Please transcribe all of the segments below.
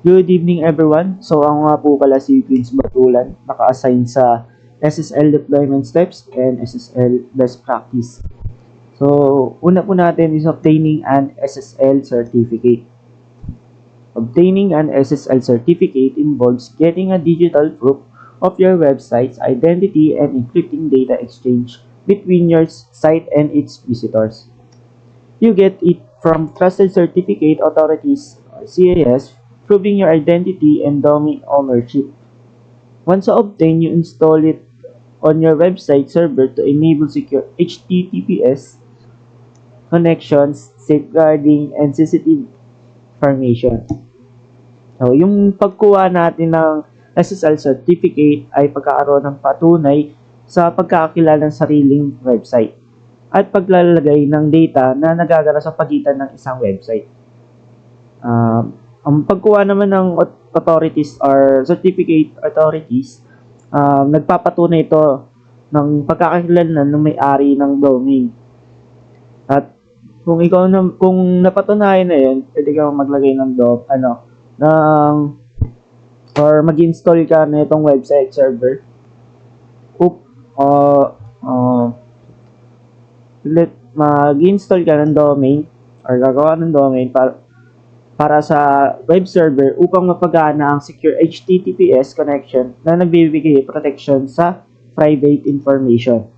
Good evening everyone. So ako nga po pala si Vince Batulan, naka-assign sa SSL Deployment Steps and SSL Best Practice. So una po natin is obtaining an SSL certificate. Obtaining an SSL certificate involves getting a digital proof of your website's identity and encrypting data exchange between your site and its visitors. You get it from Trusted Certificate Authorities or CAS, proving your identity and domain ownership. Once obtained, you install it on your website server to enable secure HTTPS connections, safeguarding, and sensitive information. So, yung pagkuha natin ng SSL certificate ay pagkakaroon ng patunay sa pagkakakilala ng sariling website at paglalagay ng data na nagagana sa pagitan ng isang website. Ang pagkuha naman ng authorities or certificate authorities, nagpapatunay ito ng pagkakakilanlan ng may-ari ng domain. At kung napatunayan na 'yun, pwede kang maglagay ng or mag-install ka na itong website server. Mag-install ka ng domain or gagawa ng domain para sa web server upang mapagana ang secure HTTPS connection na nagbibigay protection sa private information.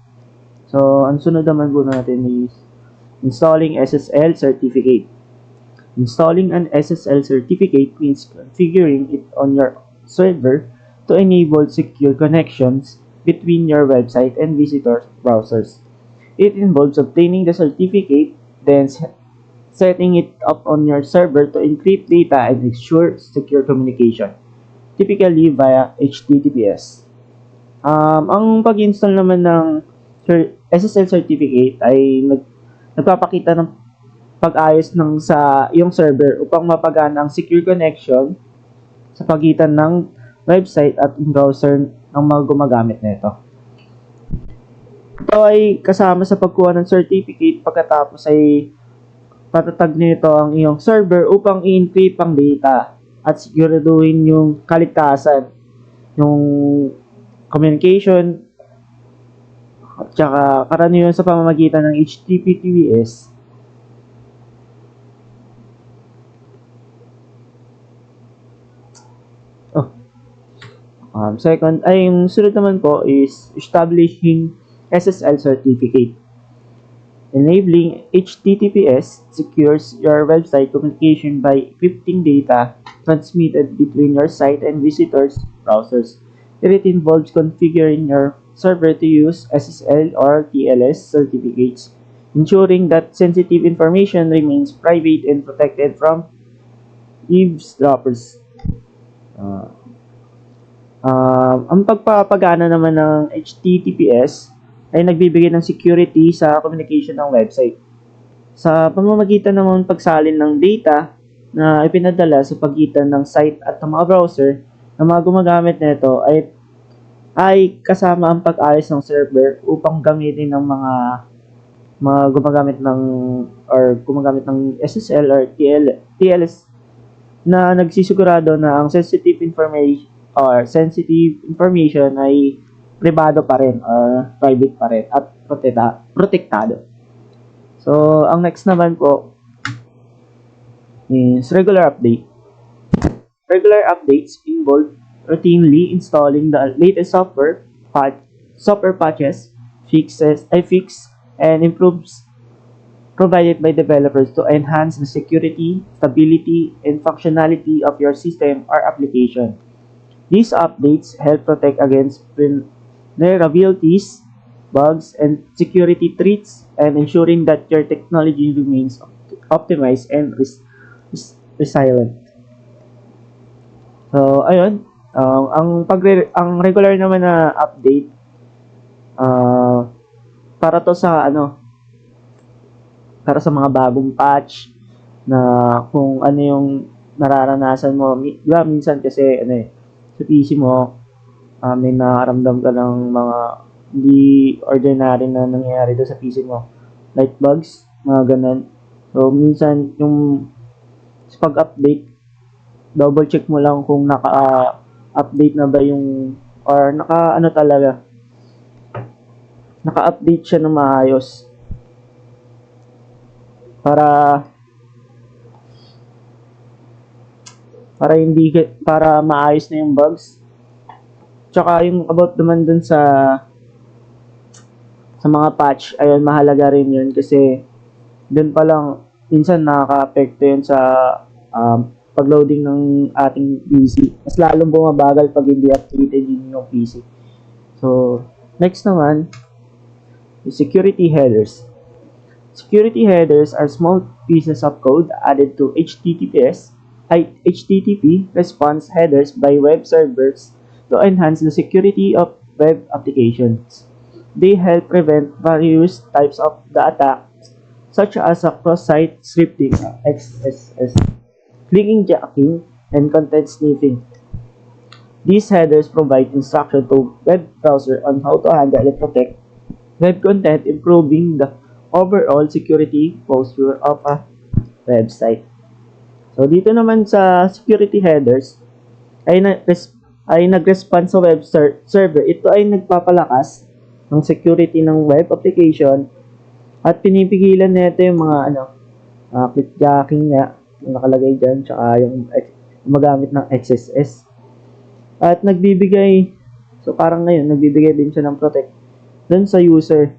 So, ang sunod naman po natin is installing SSL certificate. Installing an SSL certificate means configuring it on your server to enable secure connections between your website and visitors' browsers. It involves obtaining the certificate, then setting it up on your server to encrypt data and ensure secure communication, typically via HTTPS. Ang pag-install naman ng SSL certificate ay nagpapakita ng pag-ayos sa iyong server upang mapagana ang secure connection sa pagitan ng website at browser ng mga gumagamit nito. Ito ay kasama sa pagkuha ng certificate pagkatapos ay patatag nito ang iyong server upang i-encrypt ang data at siguraduhin yung kaligtasan, yung communication, at saka karaniwan sa pamamagitan ng HTTPS. Second, ay yung sunod naman po is establishing SSL certificate. Enabling HTTPS secures your website communication by encrypting data transmitted between your site and visitors' browsers. It involves configuring your server to use SSL or TLS certificates, ensuring that sensitive information remains private and protected from eavesdroppers. Ang pagpapagana naman ng HTTPS ay nagbibigay ng security sa communication ng website. Sa pamamagitan naman pagsalin ng data na ipinadala sa pagitan ng site at ng mga browser na mga gumagamit nito ay kasama ang pag-ayos ng server upang gamitin ng mga gumagamit ng SSL or TLS na nagsisigurado na ang sensitive information ay privado pa rin or private pa rin at protektado. So, ang next naman po is regular update. Regular updates involve routinely installing the latest software patches, fix and improves provided by developers to enhance the security, stability, and functionality of your system or application. These updates help protect against vulnerabilities, bugs, and security threats, and ensuring that your technology remains optimized and resilient. So, ayun. Ang regular naman na update para to sa para sa mga bagong patch na kung ano yung nararanasan mo. Diba, minsan kasi sa PC mo, may nakaramdam ka ng mga hindi ordinary na nangyayari doon sa PC mo. Like bugs, mga ganun. So, minsan, yung sa pag-update, double check mo lang kung naka-update na ba yung or naka-update siya ng maayos para para maayos na yung bugs. Tsaka yung about naman dun sa mga patch, ayun, mahalaga rin yun kasi dun pa lang minsan nakaka-apekto yun sa pag-loading ng ating PC. Mas lalong bumabagal pag hindi updated yung PC. So, next naman, is security headers. Security headers are small pieces of code added to HTTP response headers by web servers to enhance the security of web applications. They help prevent various types of the attack, such as cross-site scripting, XSS, linking jacking, and content sniffing. These headers provide instruction to web browser on how to handle and protect web content, improving the overall security posture of a website. So dito naman sa security headers ay nag-respond sa web server. Ito ay nagpapalakas ng security ng web application at pinipigilan nito yung mga clickjacking nga yung nakalagay dyan, tsaka yung gumagamit ng XSS. At nagbibigay din siya ng protect dun sa user.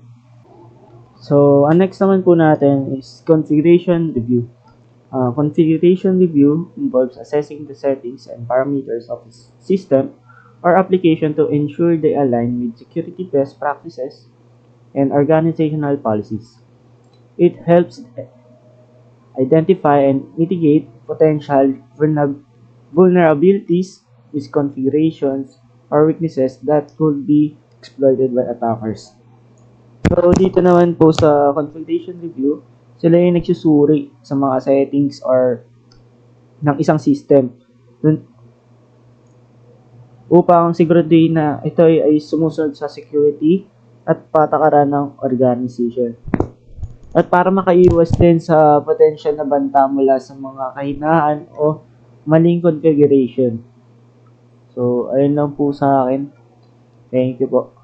So, ang next naman po natin is configuration review. Configuration review involves assessing the settings and parameters of the system or application to ensure they align with security best practices and organizational policies. It helps identify and mitigate potential vulnerabilities, misconfigurations, or weaknesses that could be exploited by attackers. So, dito naman po sa configuration review, sila yung nagsusuri sa mga settings or ng isang system upang siguraduhin na ito ay sumusunod sa security at patakaran ng organization. At para makaiwas din sa potential na banta mula sa mga kahinaan o maling configuration. So, ayun lang po sa akin. Thank you po.